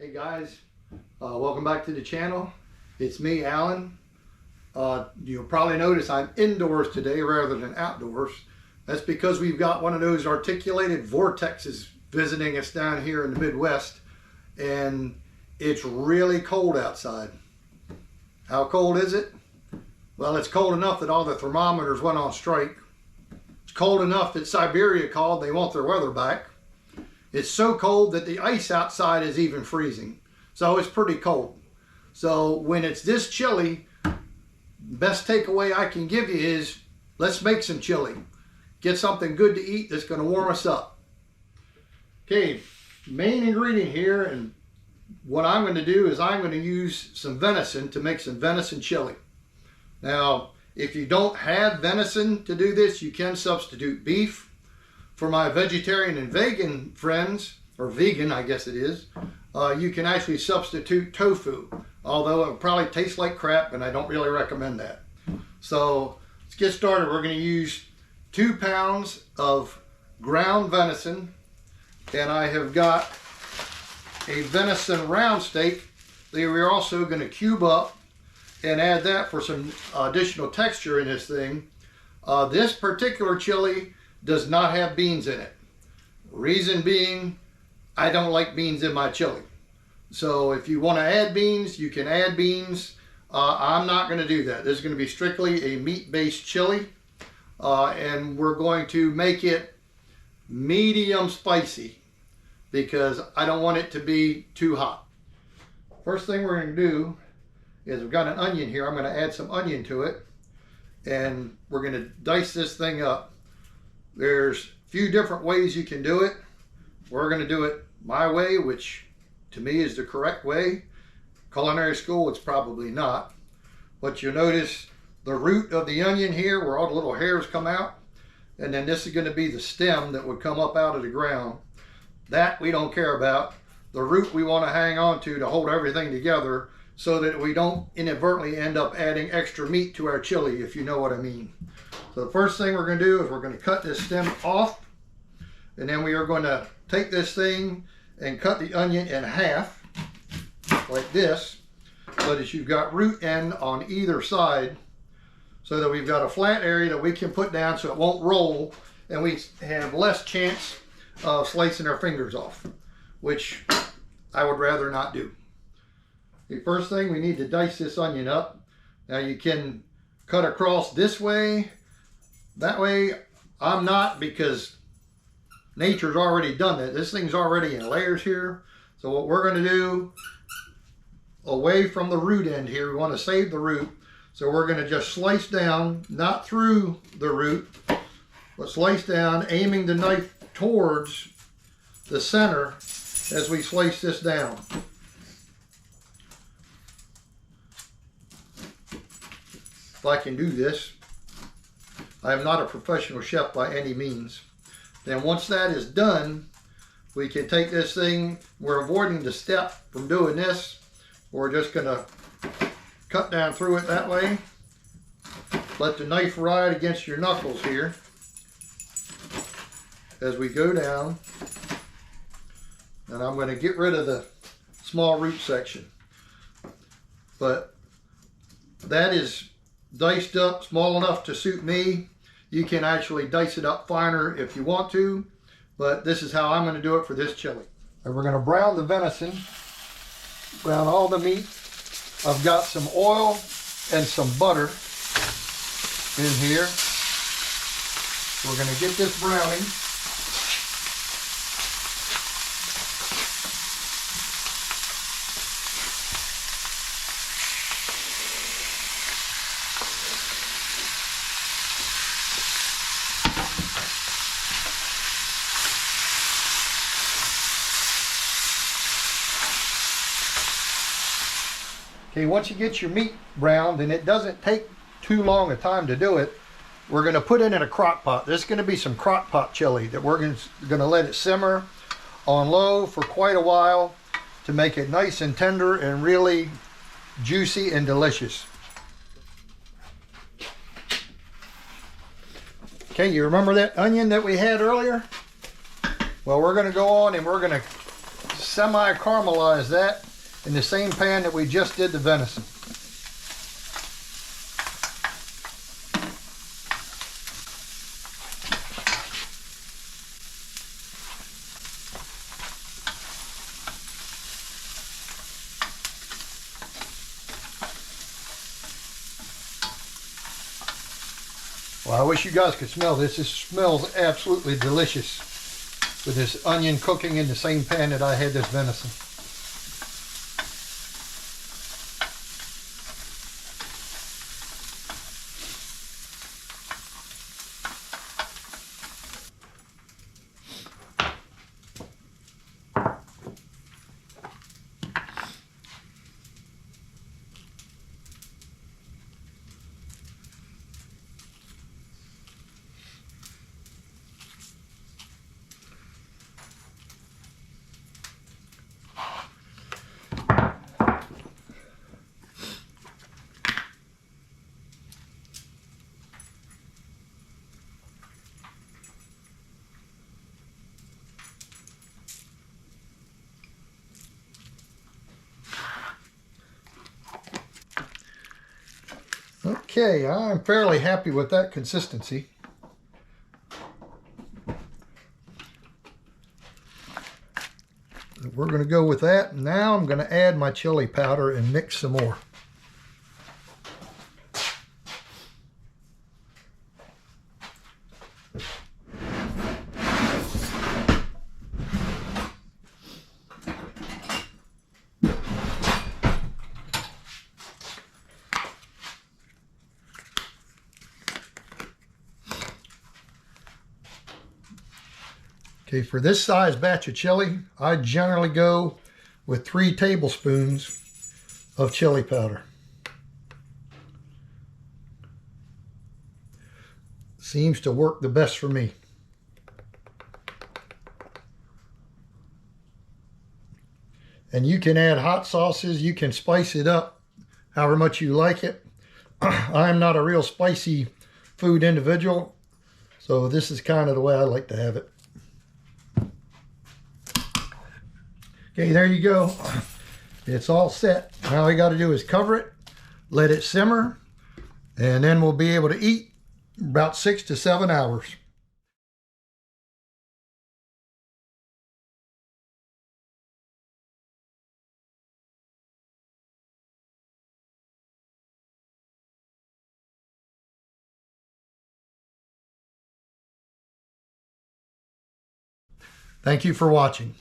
Hey guys, welcome back to the channel. It's me, Alan. You'll probably notice I'm indoors today rather than outdoors. That's because we've got one of those articulated vortexes visiting us down here in the Midwest, and it's really cold outside. How cold is it? Well, it's cold enough that all the thermometers went on strike. It's cold enough that Siberia called, they want their weather back. It's so cold that the ice outside is even freezing. So it's pretty cold. So when it's this chilly, best takeaway I can give you is let's make some chili. Get something good to eat that's going to warm us up. Okay, main ingredient here, and what I'm going to do is I'm going to use some venison to make some venison chili. Now, if you don't have venison to do this, you can substitute beef. For my vegetarian and vegan friends, or vegan I guess it is, you can actually substitute tofu, although it would probably taste like crap and I don't really recommend that. So let's get started. We're going to use 2 pounds of ground venison, and I have got a venison round steak that we're also going to cube up and add that for some additional texture in this thing. This particular chili does not have beans in it. Reason being, I don't like beans in my chili. So if you want to add beans, you can add beans. I'm not going to do that. This is going to be strictly a meat-based chili, and we're going to make it medium spicy because I don't want it to be too hot. First thing we're going to do is we've got an onion here. I'm going to add some onion to it, and we're going to dice this thing up. There's a few different ways you can do it. We're going to do it my way, which to me is the correct way. Culinary school, it's probably not. But you'll notice the root of the onion here where all the little hairs come out. And then this is going to be the stem that would come up out of the ground. That we don't care about. The root we want to hang on to hold everything together so that we don't inadvertently end up adding extra meat to our chili, if you know what I mean. So the first thing we're going to do is we're going to cut this stem off, and then we are going to take this thing and cut the onion in half like this, so that you've got root end on either side, so that we've got a flat area that we can put down so it won't roll and we have less chance of slicing our fingers off, which I would rather not do. The first thing, we need to dice this onion up. Now you can cut across this way, that way. I'm not, because nature's already done that. This thing's already in layers here. So what we're going to do, away from the root end here, we want to save the root. So we're going to just slice down, not through the root, but slice down, aiming the knife towards the center as we slice this down. If I can do this. I am not a professional chef by any means. Then once that is done, we can take this thing, we're avoiding the step from doing this. We're just going to cut down through it that way. Let the knife ride against your knuckles here as we go down. And I'm going to get rid of the small root section. But that is diced up small enough to suit me. You can actually dice it up finer if you want to, but this is how I'm going to do it for this chili. And we're going to brown the venison, brown all the meat. I've got some oil and some butter in here. We're going to get this browning. Okay, once you get your meat browned, and it doesn't take too long a time to do it, we're going to put it in a crock pot. This is going to be some crock pot chili that we're going to let it simmer on low for quite a while to make it nice and tender and really juicy and delicious. Okay, you remember that onion that we had earlier? Well, we're going to go on and we're going to semi-caramelize that in the same pan that we just did the venison. Well, I wish you guys could smell this. This smells absolutely delicious with this onion cooking in the same pan that I had this venison. Okay, I'm fairly happy with that consistency. We're going to go with that. Now I'm going to add my chili powder and mix some more. Okay, for this size batch of chili, I generally go with 3 tablespoons of chili powder. Seems to work the best for me. And you can add hot sauces, you can spice it up however much you like it. I'm not a real spicy food individual, so this is kind of the way I like to have it. Okay, there you go. It's all set. Now all you got to do is cover it, let it simmer, and then we'll be able to eat about 6 to 7 hours. Thank you for watching.